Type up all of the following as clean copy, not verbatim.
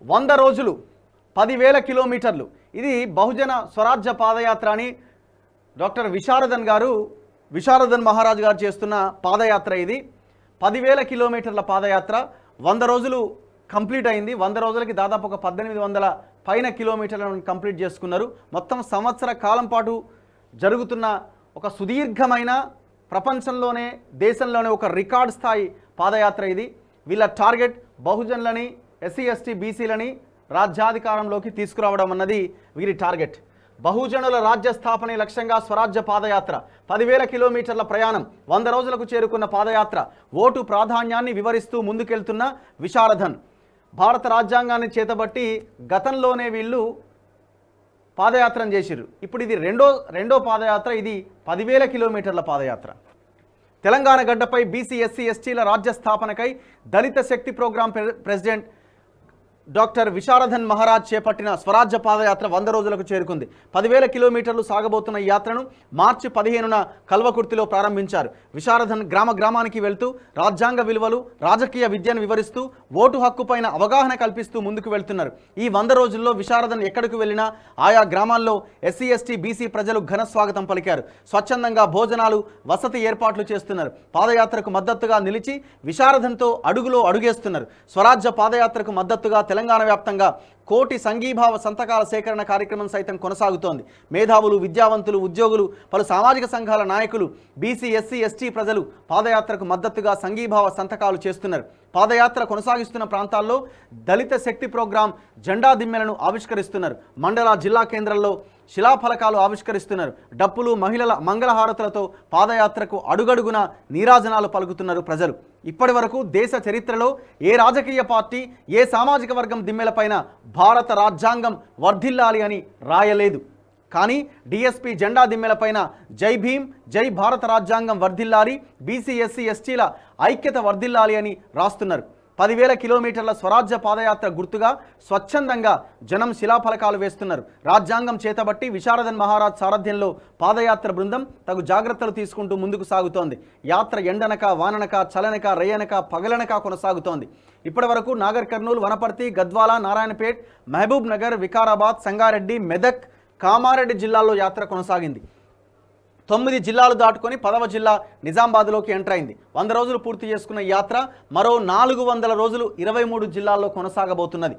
100 రోజులు 10,000 కిలోమీటర్లు ఇది బహుజన స్వరాజ్య పాదయాత్ర అని డాక్టర్ విశారదన్ మహారాజ్ గారు చేస్తున్న పాదయాత్ర. ఇది 10,000 కిలోమీటర్ల పాదయాత్ర 100 రోజులు కంప్లీట్ అయింది. 100 రోజులకి దాదాపు ఒక 1800 పైన కిలోమీటర్లను కంప్లీట్ చేసుకున్నారు. మొత్తం సంవత్సర కాలం పాటు జరుగుతున్న ఒక సుదీర్ఘమైన ప్రపంచంలోనే దేశంలోనే ఒక రికార్డ్ స్థాయి పాదయాత్ర ఇది. వీళ్ళ టార్గెట్ బహుజనులని, ఎస్సీ ఎస్టీ బీసీలని రాజ్యాధికారంలోకి తీసుకురావడం అన్నది వీరి టార్గెట్. బహుజనుల రాజ్య స్థాపనే లక్ష్యంగా స్వరాజ్య పాదయాత్ర 10,000 కిలోమీటర్ల ప్రయాణం 100 రోజులకు చేరుకున్న పాదయాత్ర. ఓటు ప్రాధాన్యాన్ని వివరిస్తూ ముందుకెళ్తున్న విశారదన్ భారత రాజ్యాంగాన్ని చేతబట్టి గతంలోనే వీళ్ళు పాదయాత్రను చేసిర్రు. ఇప్పుడు ఇది రెండో పాదయాత్ర. ఇది 10,000 కిలోమీటర్ల పాదయాత్ర. తెలంగాణ గడ్డపై బీసీ ఎస్సీ ఎస్టీల రాజ్య స్థాపనకై Dalit Shakti program president doctor Visharadan Maharaj చేపట్టిన స్వరాజ్య పాదయాత్ర 100 రోజులకు చేరుకుంది. 10,000 కిలోమీటర్లు సాగబోతున్న ఈ యాత్రను మార్చి 15న కల్వకుర్తిలో ప్రారంభించారు. విశారదన్ గ్రామానికి వెళ్తూ రాజ్యాంగ విలువలు, రాజకీయ విద్యను వివరిస్తూ ఓటు హక్కు పైన అవగాహన కల్పిస్తూ ముందుకు వెళ్తున్నారు. ఈ 100 రోజుల్లో విశారదన్ ఎక్కడికి వెళ్ళినా ఆయా గ్రామాల్లో ఎస్సీ ఎస్టీ బీసీ ప్రజలు ఘన స్వాగతం పలికారు. స్వచ్ఛందంగా భోజనాలు, వసతి ఏర్పాట్లు చేస్తున్నారు. పాదయాత్రకు మద్దతుగా నిలిచి విశారదన్తో అడుగులో అడుగేస్తున్నారు. స్వరాజ్య పాదయాత్రకు మద్దతుగా తెలంగాణ వ్యాప్తంగా కోటి సంఘీభావ సంతకాల సేకరణ కార్యక్రమం సైతం కొనసాగుతోంది. మేధావులు, విద్యావంతులు, ఉద్యోగులు, పలు సామాజిక సంఘాల నాయకులు, బీసీ ఎస్సీ ఎస్టీ ప్రజలు పాదయాత్రకు మద్దతుగా సంఘీభావ సంతకాలు చేస్తున్నారు. పాదయాత్ర కొనసాగిస్తున్న ప్రాంతాల్లో దళిత శక్తి ప్రోగ్రాం జెండా దిమ్మెలను ఆవిష్కరిస్తున్నారు. మండల, జిల్లా కేంద్రాల్లో శిలాఫలకాలు ఆవిష్కరిస్తున్నారు. డప్పులు, మహిళల మంగళహారతులతో పాదయాత్రకు అడుగడుగున నీరాజనాలు పలుకుతున్నారు ప్రజలు. ఇప్పటి వరకు దేశ చరిత్రలో ఏ రాజకీయ పార్టీ, ఏ సామాజిక వర్గం దిమ్మెలపైన భారత రాజ్యాంగం వర్ధిల్లాలి అని రాయలేదు. కానీ డిఎస్పీ జెండా దిమ్మెలపైన జై భీమ్, జై భారత రాజ్యాంగం వర్ధిల్లాలి, బీసీ ఎస్సీ ఎస్టీల ఐక్యత వర్ధిల్లాలి అని రాస్తున్నారు. 10,000 కిలోమీటర్ల స్వరాజ్య పాదయాత్ర గుర్తుగా స్వచ్ఛందంగా జనం శిలాఫలకాలు వేస్తున్నారు. రాజ్యాంగం చేతబట్టి విశారదన్ మహారాజ్ సారథ్యంలో పాదయాత్ర బృందం తగు జాగ్రత్తలు తీసుకుంటూ ముందుకు సాగుతోంది. యాత్ర ఎండనక, వాననక, చలనక, రేయనక, పగలనక కొనసాగుతోంది. ఇప్పటి వరకు నాగర్ కర్నూలు, వనపర్తి, గద్వాల, నారాయణపేట్, మహబూబ్ నగర్, వికారాబాద్, సంగారెడ్డి, మెదక్, కామారెడ్డి జిల్లాల్లో యాత్ర కొనసాగింది. 9 జిల్లాలు దాటుకొని 10వ జిల్లా నిజామాబాద్లోకి ఎంటర్ అయింది. 100 రోజులు పూర్తి చేసుకున్న యాత్ర మరో 400 రోజులు 23 జిల్లాల్లో కొనసాగబోతున్నది.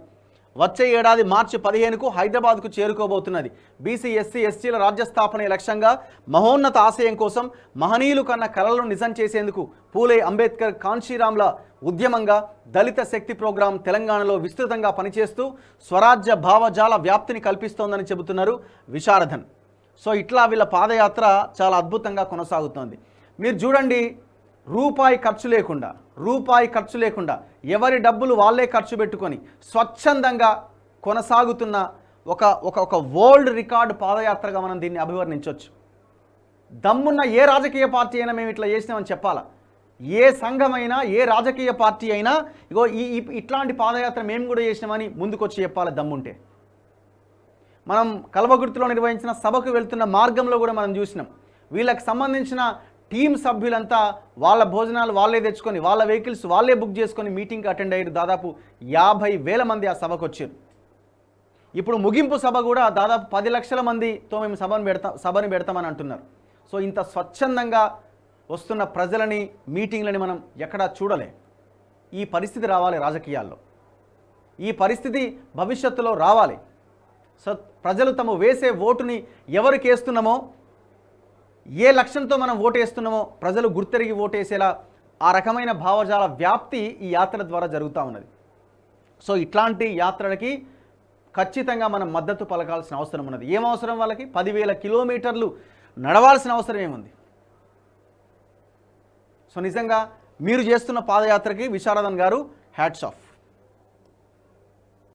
వచ్చే ఏడాది మార్చి 15కు హైదరాబాద్కు చేరుకోబోతున్నది. బీసీ ఎస్సీ ఎస్టీల రాజ్యస్థాపనే లక్ష్యంగా మహోన్నత ఆశయం కోసం మహనీయులు కన్న కలలను నిజం చేసేందుకు పూలే అంబేద్కర్ కాంశీరాంల ఉద్యమంగా దళిత శక్తి ప్రోగ్రాం తెలంగాణలో విస్తృతంగా పనిచేస్తూ స్వరాజ్య భావజాల వ్యాప్తిని కల్పిస్తోందని చెబుతున్నారు విశారదన్. సో ఇట్లా వీళ్ళ పాదయాత్ర చాలా అద్భుతంగా కొనసాగుతోంది. మీరు చూడండి, రూపాయి ఖర్చు లేకుండా ఎవరి డబ్బులు వాళ్ళే ఖర్చు పెట్టుకొని స్వచ్ఛందంగా కొనసాగుతున్న ఒక వరల్డ్ రికార్డ్ పాదయాత్రగా మనం దీన్ని అభివర్ణించవచ్చు. దమ్మున్న ఏ రాజకీయ పార్టీ అయినా మేము ఇట్లా చేసినామని చెప్పాలా. ఏ సంఘమైనా, ఏ రాజకీయ పార్టీ అయినా ఇగో ఇట్లాంటి పాదయాత్ర మేము కూడా చేసినామని ముందుకొచ్చి చెప్పాలి దమ్ముంటే. మనం కల్వకుర్తిలో నిర్వహించిన సభకు వెళ్తున్న మార్గంలో కూడా మనం చూసినాం. వీళ్ళకి సంబంధించిన టీం సభ్యులంతా వాళ్ళ భోజనాలు వాళ్ళే తెచ్చుకొని, వాళ్ళ వెహికల్స్ వాళ్ళే బుక్ చేసుకొని మీటింగ్కి అటెండ్ అయ్యారు. దాదాపు 50,000 మంది ఆ సభకు వచ్చారు. ఇప్పుడు ముగింపు సభ కూడా దాదాపు 10 లక్షల మందితో మేము సభని పెడతామని అంటున్నారు. సో ఇంత స్వచ్ఛందంగా వస్తున్న ప్రజలని, మీటింగ్లని మనం ఎక్కడా చూడలే. ఈ పరిస్థితి రావాలి రాజకీయాల్లో. ఈ పరిస్థితి భవిష్యత్తులో రావాలి. సో ప్రజలు తమ వేసే ఓటుని ఎవరికి వేస్తున్నామో, ఏ లక్ష్యంతో మనం ఓటేస్తున్నామో ప్రజలు గుర్తెరిగి ఓటేసేలా ఆ రకమైన భావజాల వ్యాప్తి ఈ యాత్ర ద్వారా జరుగుతూ ఉన్నది. సో ఇట్లాంటి యాత్రలకి ఖచ్చితంగా మనం మద్దతు పలకాల్సిన అవసరం ఉన్నది. ఏం అవసరం వాళ్ళకి? 10,000 కిలోమీటర్లు నడవాల్సిన అవసరం ఏముంది? సో నిజంగా మీరు చేస్తున్న పాదయాత్రకి విశారదన్ గారు హ్యాట్స్ ఆఫ్.